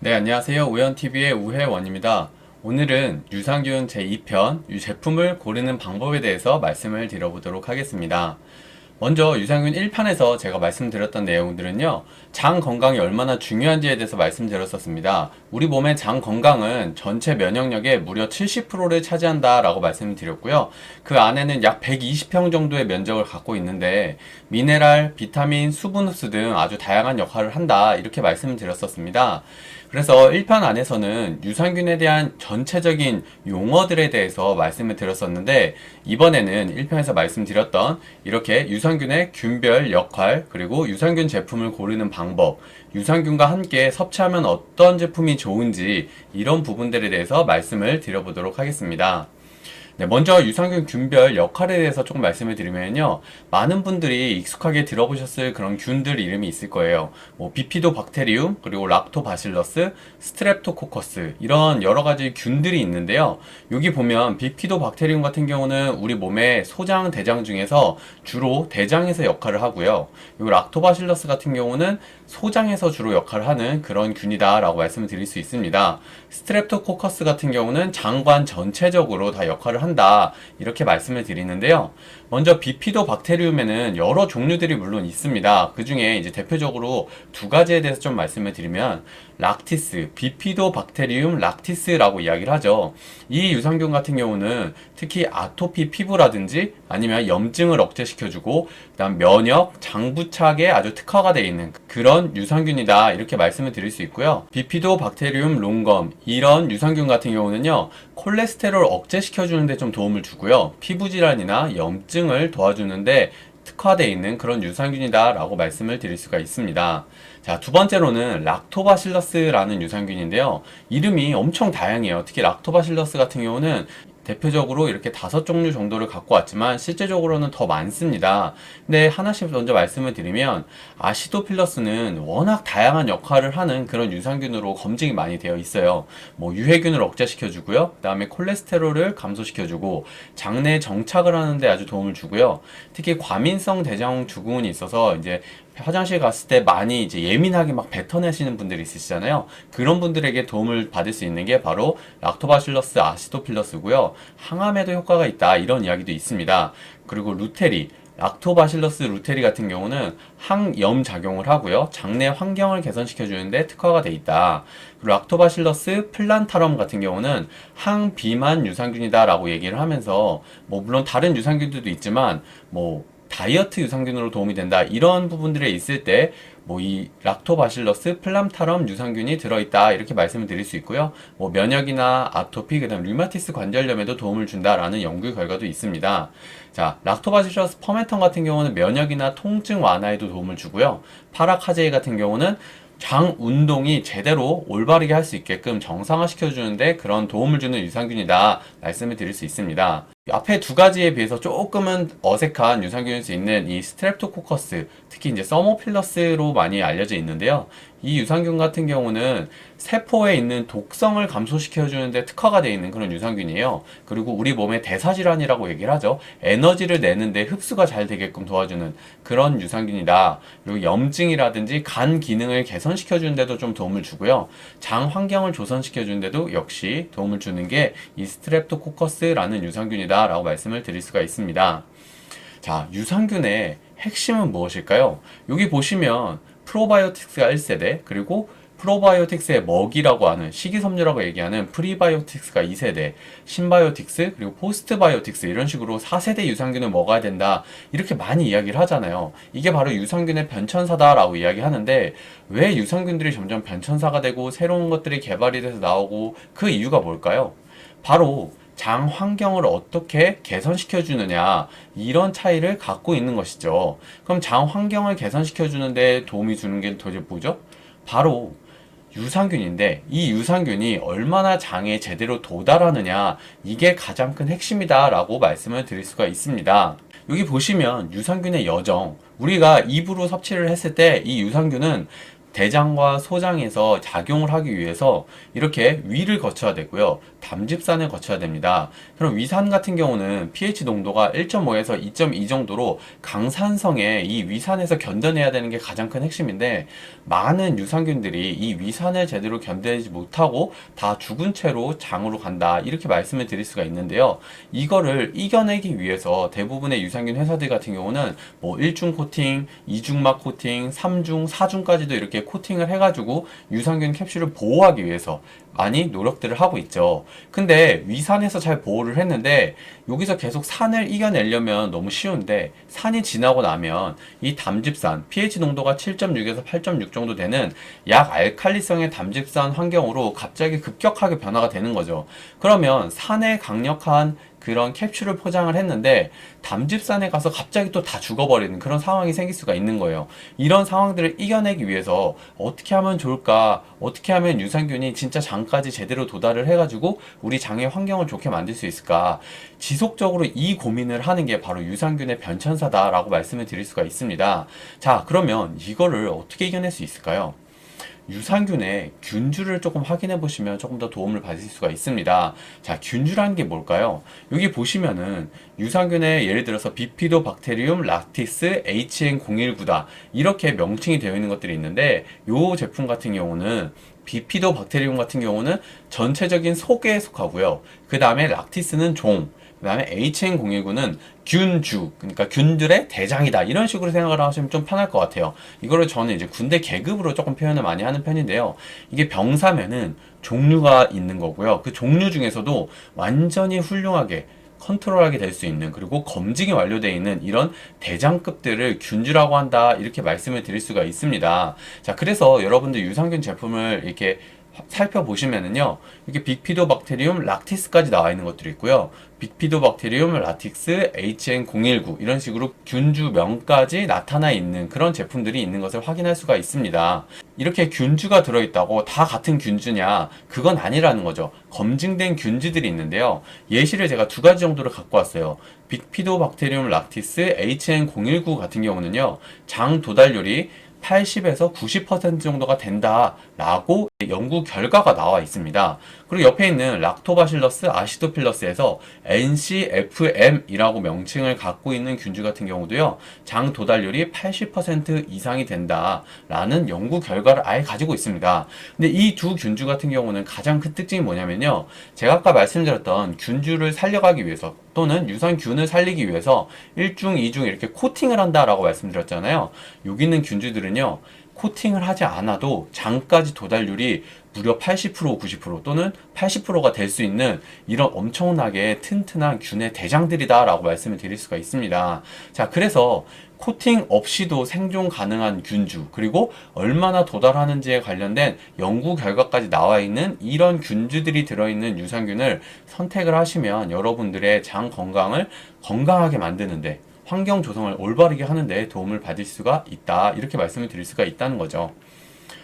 네, 안녕하세요. 우연TV의 우혜원입니다. 오늘은 유산균 제2편, 이 제품을 고르는 방법에 대해서 말씀을 드려보도록 하겠습니다. 먼저 유산균 1편에서 제가 말씀드렸던 내용들은요, 장 건강이 얼마나 중요한지에 대해서 말씀드렸었습니다. 우리 몸의 장 건강은 전체 면역력의 무려 70%를 차지한다라고 말씀드렸고요. 그 안에는 약 120평 정도의 면적을 갖고 있는데 미네랄, 비타민, 수분 흡수 등 아주 다양한 역할을 한다 이렇게 말씀드렸었습니다. 그래서 1편 안에서는 유산균에 대한 전체적인 용어들에 대해서 말씀을 드렸었는데 이번에는 1편에서 말씀드렸던 이렇게 유산균의 균별 역할 그리고 유산균 제품을 고르는 방법, 유산균과 함께 섭취하면 어떤 제품이 좋은지 이런 부분들에 대해서 말씀을 드려보도록 하겠습니다. 네, 먼저 유산균 균별 역할에 대해서 조금 말씀을 드리면요. 많은 분들이 익숙하게 들어보셨을 그런 균들 이름이 있을 거예요. 뭐 비피도박테리움, 그리고 락토바실러스, 스트랩토코커스 이런 여러 가지 균들이 있는데요. 여기 보면 비피도박테리움 같은 경우는 우리 몸의 소장, 대장 중에서 주로 대장에서 역할을 하고요. 이 락토바실러스 같은 경우는 소장에서 주로 역할을 하는 그런 균이다라고 말씀을 드릴 수 있습니다. 스트랩토코커스 같은 경우는 장관 전체적으로 다 역할을 한다 이렇게 말씀을 드리는데요. 먼저 비피도박테리움에는 여러 종류들이 물론 있습니다. 그 중에 이제 대표적으로 두 가지에 대해서 좀 말씀을 드리면 락티스, 비피도박테리움 락티스라고 이야기를 하죠. 이 유산균 같은 경우는 특히 아토피 피부라든지 아니면 염증을 억제시켜주고 그다음 면역, 장부착에 아주 특화가 되어 있는 그런 유산균이다 이렇게 말씀을 드릴 수 있고요. 비피도박테리움 롱검 이런 유산균 같은 경우는요 콜레스테롤 억제시켜주는데 좀 도움을 주고요. 피부질환이나 염증을 도와주는데 특화되어 있는 그런 유산균이다 라고 말씀을 드릴 수가 있습니다. 자, 두 번째로는 락토바실러스라는 유산균인데요. 이름이 엄청 다양해요. 특히 락토바실러스 같은 경우는 대표적으로 이렇게 5종류 정도를 갖고 왔지만 실제적으로는 더 많습니다. 근데 하나씩 먼저 말씀을 드리면 아시도필러스는 워낙 다양한 역할을 하는 그런 유산균으로 검증이 많이 되어 있어요. 뭐 유해균을 억제시켜주고요. 그 다음에 콜레스테롤을 감소시켜주고 장내에 정착을 하는데 아주 도움을 주고요. 특히 과민성 대장홍 증후군이 있어서 이제 화장실 갔을 때 많이 이제 예민하게 막 뱉어내시는 분들이 있으시잖아요. 그런 분들에게 도움을 받을 수 있는 게 바로 락토바실러스 아시도필러스고요. 항암에도 효과가 있다 이런 이야기도 있습니다. 그리고 루테리 락토바실러스 루테리 같은 경우는 항염 작용을 하고요. 장내 환경을 개선시켜 주는데 특화가 돼 있다. 그리고 락토바실러스 플란타럼 같은 경우는 항비만 유산균이다라고 얘기를 하면서 뭐 물론 다른 유산균들도 있지만 뭐 다이어트 유산균으로 도움이 된다 이런 부분들에 있을 때 뭐 이 락토바실러스 플람타럼 유산균이 들어있다 이렇게 말씀을 드릴 수 있고요. 뭐 면역이나 아토피 그다음 류마티스 관절염에도 도움을 준다라는 연구 결과도 있습니다. 자, 락토바실러스 퍼멘텀 같은 경우는 면역이나 통증 완화에도 도움을 주고요. 파라카제이 같은 경우는 장 운동이 제대로 올바르게 할 수 있게끔 정상화시켜 주는데 그런 도움을 주는 유산균이다 말씀을 드릴 수 있습니다. 앞에 두 가지에 비해서 조금은 어색한 유산균일 수 있는 이 스트랩토코커스, 특히 이제 서모필러스로 많이 알려져 있는데요. 이 유산균 같은 경우는 세포에 있는 독성을 감소시켜주는데 특화가 되어 있는 그런 유산균이에요. 그리고 우리 몸의 대사질환이라고 얘기를 하죠. 에너지를 내는데 흡수가 잘 되게끔 도와주는 그런 유산균이다. 그리고 염증이라든지 간 기능을 개선시켜주는데도 좀 도움을 주고요. 장 환경을 조성시켜주는데도 역시 도움을 주는 게 이 스트랩토코커스라는 유산균이다 라고 말씀을 드릴 수가 있습니다. 자, 유산균의 핵심은 무엇일까요? 여기 보시면 프로바이오틱스가 1세대 그리고 프로바이오틱스의 먹이라고 하는 식이섬유라고 얘기하는 프리바이오틱스가 2세대, 신바이오틱스 그리고 포스트바이오틱스 이런 식으로 4세대 유산균을 먹어야 된다 이렇게 많이 이야기를 하잖아요. 이게 바로 유산균의 변천사다라고 이야기하는데 왜 유산균들이 점점 변천사가 되고 새로운 것들이 개발이 돼서 나오고 그 이유가 뭘까요? 바로 장 환경을 어떻게 개선시켜 주느냐 이런 차이를 갖고 있는 것이죠. 그럼 장 환경을 개선시켜 주는데 도움이 주는 게 도대체 뭐죠? 바로 유산균인데 이 유산균이 얼마나 장에 제대로 도달하느냐 이게 가장 큰 핵심이다 라고 말씀을 드릴 수가 있습니다. 여기 보시면 유산균의 여정, 우리가 입으로 섭취를 했을 때 이 유산균은 대장과 소장에서 작용을 하기 위해서 이렇게 위를 거쳐야 되고요. 담즙산을 거쳐야 됩니다. 그럼 위산 같은 경우는 pH 농도가 1.5에서 2.2 정도로 강산성에 이 위산에서 견뎌내야 되는 게 가장 큰 핵심인데, 많은 유산균들이 이 위산을 제대로 견뎌내지 못하고 다 죽은 채로 장으로 간다, 이렇게 말씀을 드릴 수가 있는데요. 이거를 이겨내기 위해서 대부분의 유산균 회사들 같은 경우는 뭐 1중 코팅, 2중막 코팅, 3중, 4중까지도 이렇게 코팅을 해가지고 유산균 캡슐을 보호하기 위해서 많이 노력들을 하고 있죠. 근데 위산에서 잘 보호를 했는데 여기서 계속 산을 이겨내려면 너무 쉬운데, 산이 지나고 나면 이 담즙산, pH 농도가 7.6에서 8.6 정도 되는 약 알칼리성의 담즙산 환경으로 갑자기 급격하게 변화가 되는 거죠. 그러면 산에 강력한 그런 캡슐을 포장을 했는데 담즙산에 가서 갑자기 또 다 죽어버리는 그런 상황이 생길 수가 있는 거예요. 이런 상황들을 이겨내기 위해서 어떻게 하면 좋을까? 어떻게 하면 유산균이 진짜 장까지 제대로 도달을 해가지고 우리 장의 환경을 좋게 만들 수 있을까? 지속적으로 이 고민을 하는 게 바로 유산균의 변천사다라고 말씀을 드릴 수가 있습니다. 자, 그러면 이거를 어떻게 이겨낼 수 있을까요? 유산균의 균주를 조금 확인해 보시면 조금 더 도움을 받으실 수가 있습니다. 자, 균주라는 게 뭘까요? 여기 보시면은 유산균의 예를 들어서 비피도박테리움 락티스 HN019다, 이렇게 명칭이 되어 있는 것들이 있는데, 이 제품 같은 경우는 비피도박테리움 같은 경우는 전체적인 속에 속하고요. 그 다음에 락티스는 종, 그 다음에 HN019는 균주, 그러니까 균들의 대장이다, 이런 식으로 생각을 하시면 좀 편할 것 같아요. 이거를 저는 이제 군대 계급으로 조금 표현을 많이 하는 편인데요. 이게 병사면은 종류가 있는 거고요. 그 종류 중에서도 완전히 훌륭하게 컨트롤하게 될 수 있는, 그리고 검증이 완료되어 있는 이런 대장급들을 균주라고 한다, 이렇게 말씀을 드릴 수가 있습니다. 자, 그래서 여러분들 유산균 제품을 이렇게 살펴보시면은요, 이게 빅피도박테리움 락티스까지 나와 있는 것들이 있고요. 빅피도박테리움 라틱스 HN019, 이런 식으로 균주명까지 나타나 있는 그런 제품들이 있는 것을 확인할 수가 있습니다. 이렇게 균주가 들어있다고 다 같은 균주냐? 그건 아니라는 거죠. 검증된 균주들이 있는데요. 예시를 제가 두 가지 정도를 갖고 왔어요. 빅피도박테리움 락티스 HN019 같은 경우는요, 장 도달률이 80에서 90% 정도가 된다라고 연구 결과가 나와 있습니다. 그리고 옆에 있는 락토바실러스 아시도필러스에서 NCFM이라고 명칭을 갖고 있는 균주 같은 경우도요, 장 도달률이 80% 이상이 된다라는 연구 결과를 아예 가지고 있습니다. 근데 이 두 균주 같은 경우는 가장 큰 특징이 뭐냐면요, 제가 아까 말씀드렸던 균주를 살려가기 위해서 또는 유산균을 살리기 위해서 1중, 2중 이렇게 코팅을 한다라고 말씀드렸잖아요. 여기 있는 균주들은요, 코팅을 하지 않아도 장까지 도달률이 무려 80%, 90% 또는 80%가 될 수 있는 이런 엄청나게 튼튼한 균의 대장들이다 라고 말씀을 드릴 수가 있습니다. 자, 그래서 코팅 없이도 생존 가능한 균주, 그리고 얼마나 도달하는지에 관련된 연구 결과까지 나와 있는 이런 균주들이 들어있는 유산균을 선택을 하시면 여러분들의 장 건강을 건강하게 만드는데, 환경 조성을 올바르게 하는데 도움을 받을 수가 있다, 이렇게 말씀을 드릴 수가 있다는 거죠.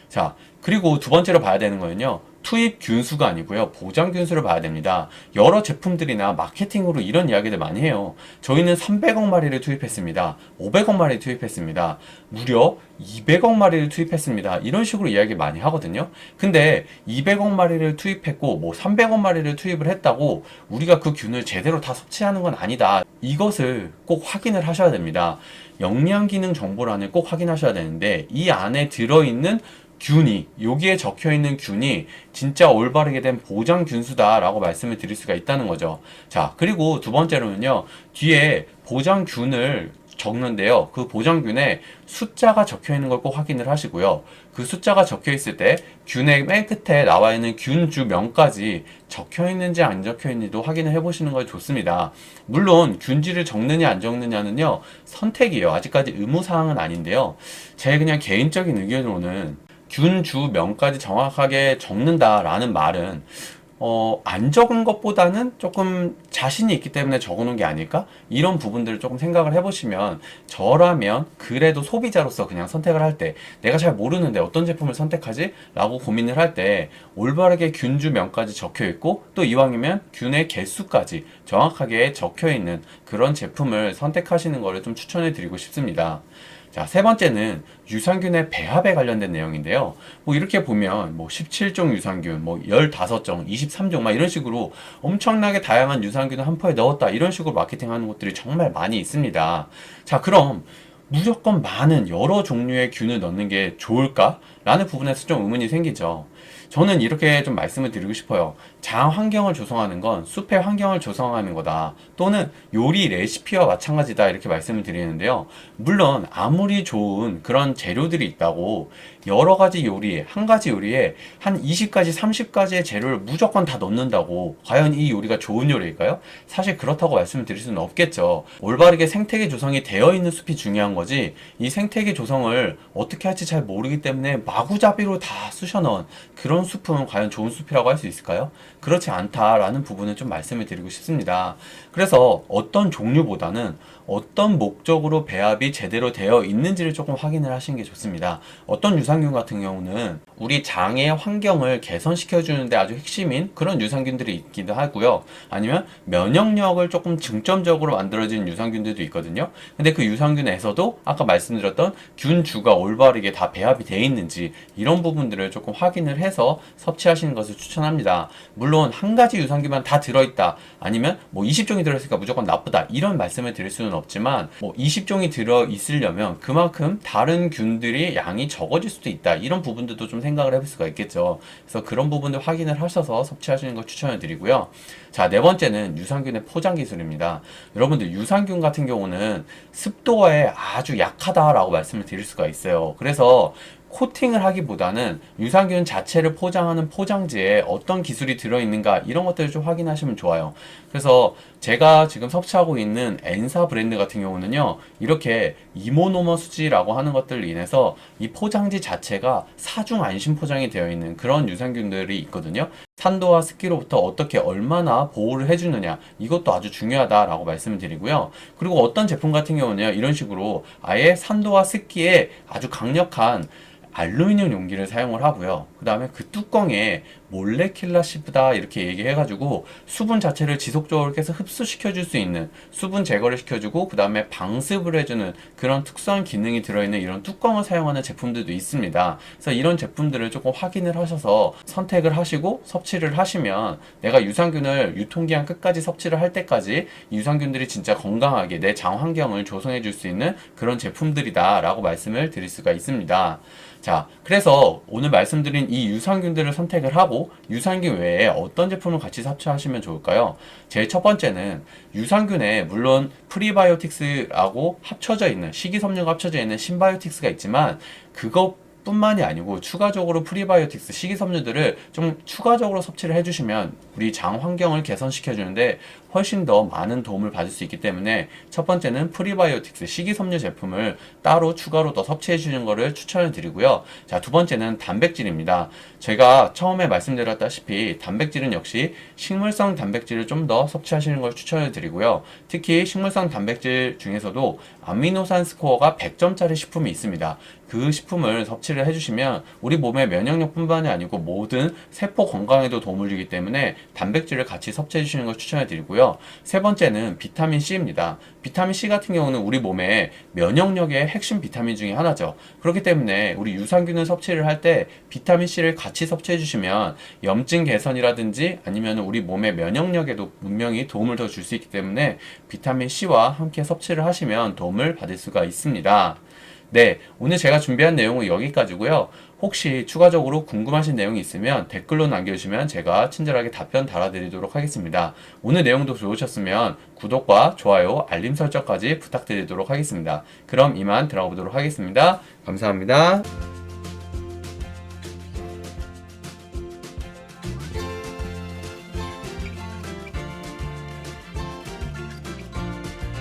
자, 그리고 두 번째로 봐야 되는 거는요, 투입 균수가 아니고요, 보장 균수를 봐야 됩니다. 여러 제품들이나 마케팅으로 이런 이야기들 많이 해요. 저희는 300억 마리를 투입했습니다. 500억 마리를 투입했습니다. 무려 200억 마리를 투입했습니다. 이런 식으로 이야기 많이 하거든요. 근데 200억 마리를 투입했고 뭐 300억 마리를 투입을 했다고 우리가 그 균을 제대로 다 섭취하는 건 아니다. 이것을 꼭 확인을 하셔야 됩니다. 영양기능 정보란을 꼭 확인하셔야 되는데, 이 안에 들어있는 균이, 여기에 적혀있는 균이 진짜 올바르게 된 보장 균수다라고 말씀을 드릴 수가 있다는 거죠. 자, 그리고 두 번째로는요, 뒤에 보장균을 적는데요, 그 보장균에 숫자가 적혀있는 걸 꼭 확인을 하시고요. 그 숫자가 적혀있을 때 균의 맨 끝에 나와 있는 균주명까지 적혀있는지 안 적혀있는지도 확인을 해보시는 걸 좋습니다. 물론 균지를 적느냐 안 적느냐는요, 선택이에요. 아직까지 의무사항은 아닌데요, 제 그냥 개인적인 의견으로는 균주명까지 정확하게 적는다라는 말은 안 적은 것보다는 조금 자신이 있기 때문에 적어놓은 게 아닐까? 이런 부분들을 조금 생각을 해보시면, 저라면 그래도 소비자로서 그냥 선택을 할 때, 내가 잘 모르는데 어떤 제품을 선택하지? 라고 고민을 할 때 올바르게 균주명까지 적혀있고, 또 이왕이면 균의 개수까지 정확하게 적혀있는 그런 제품을 선택하시는 것을 좀 추천해 드리고 싶습니다. 자, 세 번째는 유산균의 배합에 관련된 내용인데요. 뭐 이렇게 보면 뭐 17종 유산균, 뭐 15종, 23종 막 이런 식으로 엄청나게 다양한 유산균을 한 포에 넣었다. 이런 식으로 마케팅하는 곳들이 정말 많이 있습니다. 자, 그럼 무조건 많은 여러 종류의 균을 넣는 게 좋을까? 라는 부분에서 좀 의문이 생기죠. 저는 이렇게 좀 말씀을 드리고 싶어요. 장 환경을 조성하는 건 숲의 환경을 조성하는 거다. 또는 요리 레시피와 마찬가지다. 이렇게 말씀을 드리는데요. 물론 아무리 좋은 그런 재료들이 있다고 여러 가지 요리에, 한 가지 요리에 한 20가지, 30가지의 재료를 무조건 다 넣는다고 과연 이 요리가 좋은 요리일까요? 사실 그렇다고 말씀을 드릴 수는 없겠죠. 올바르게 생태계 조성이 되어 있는 숲이 중요한 거지, 이 생태계 조성을 어떻게 할지 잘 모르기 때문에 마구잡이로 다 쑤셔넣은 그런 숲은 과연 좋은 숲이라고 할 수 있을까요? 그렇지 않다라는 부분을 좀 말씀을 드리고 싶습니다. 그래서 어떤 종류보다는 어떤 목적으로 배합이 제대로 되어 있는지를 조금 확인을 하시는 게 좋습니다. 어떤 유산균 같은 경우는 우리 장의 환경을 개선시켜 주는데 아주 핵심인 그런 유산균들이 있기도 하고요. 아니면 면역력을 조금 중점적으로 만들어진 유산균들도 있거든요. 근데 그 유산균에서도 아까 말씀드렸던 균주가 올바르게 다 배합이 되어 있는지 이런 부분들을 조금 확인을 해서 섭취하시는 것을 추천합니다. 물론 한 가지 유산균만 다 들어있다, 아니면 뭐 20종이 들어있으니까 무조건 나쁘다, 이런 말씀을 드릴 수는 없지만 뭐 20종이 들어있으려면 그만큼 다른 균들이 양이 적어질 수도 있다, 이런 부분들도 좀 생각을 해볼 수가 있겠죠. 그래서 그런 부분들 확인을 하셔서 섭취하시는 걸 추천을 드리고요. 자, 네 번째는 유산균의 포장 기술입니다. 여러분들 유산균 같은 경우는 습도에 아주 약하다라고 말씀을 드릴 수가 있어요. 그래서 코팅을 하기보다는 유산균 자체를 포장하는 포장지에 어떤 기술이 들어있는가 이런 것들을 좀 확인하시면 좋아요. 그래서 제가 지금 섭취하고 있는 엔사 브랜드 같은 경우는요, 이렇게 이모노머 수지라고 하는 것들로 인해서 이 포장지 자체가 사중 안심 포장이 되어 있는 그런 유산균들이 있거든요. 산도와 습기로부터 어떻게 얼마나 보호를 해주느냐, 이것도 아주 중요하다라고 말씀을 드리고요. 그리고 어떤 제품 같은 경우는요, 이런 식으로 아예 산도와 습기에 아주 강력한 알루미늄 용기를 사용을 하고요. 그 다음에 그 뚜껑에 몰레킬라 시브다 이렇게 얘기해가지고 수분 자체를 지속적으로 계속 흡수시켜 줄 수 있는, 수분 제거를 시켜주고 그 다음에 방습을 해주는 그런 특수한 기능이 들어있는 이런 뚜껑을 사용하는 제품들도 있습니다. 그래서 이런 제품들을 조금 확인을 하셔서 선택을 하시고 섭취를 하시면 내가 유산균을 유통기한 끝까지 섭취를 할 때까지 유산균들이 진짜 건강하게 내 장 환경을 조성해 줄 수 있는 그런 제품들이다 라고 말씀을 드릴 수가 있습니다. 자, 그래서 오늘 말씀드린 이 유산균들을 선택을 하고 유산균 외에 어떤 제품을 같이 섭취하시면 좋을까요? 제일 첫 번째는 유산균에 물론 프리바이오틱스라고 합쳐져 있는, 식이섬유가 합쳐져 있는 신바이오틱스가 있지만 그것 뿐만이 아니고 추가적으로 프리바이오틱스, 식이섬유들을 좀 추가적으로 섭취를 해주시면 우리 장 환경을 개선시켜 주는데 훨씬 더 많은 도움을 받을 수 있기 때문에 첫 번째는 프리바이오틱스, 식이섬유 제품을 따로 추가로 더 섭취해 주는 것을 추천을 드리고요. 자, 두 번째는 단백질입니다. 제가 처음에 말씀드렸다시피 단백질은 역시 식물성 단백질을 좀 더 섭취하시는 걸 추천을 드리고요. 특히 식물성 단백질 중에서도 아미노산 스코어가 100점짜리 식품이 있습니다. 그 식품을 섭취를 해주시면 우리 몸의 면역력뿐만이 아니고 모든 세포 건강에도 도움을 주기 때문에 단백질을 같이 섭취해 주시는 걸 추천해 드리고요. 세 번째는 비타민 C입니다. 비타민 C 같은 경우는 우리 몸의 면역력의 핵심 비타민 중에 하나죠. 그렇기 때문에 우리 유산균을 섭취를 할 때 비타민 C를 같이 섭취해 주시면 염증 개선이라든지 아니면 우리 몸의 면역력에도 분명히 도움을 더 줄 수 있기 때문에 비타민 C와 함께 섭취를 하시면 도움을 받을 수가 있습니다. 네, 오늘 제가 준비한 내용은 여기까지고요. 혹시 추가적으로 궁금하신 내용이 있으면 댓글로 남겨주시면 제가 친절하게 답변 달아드리도록 하겠습니다. 오늘 내용도 좋으셨으면 구독과 좋아요, 알림 설정까지 부탁드리도록 하겠습니다. 그럼 이만 들어가 보도록 하겠습니다. 감사합니다.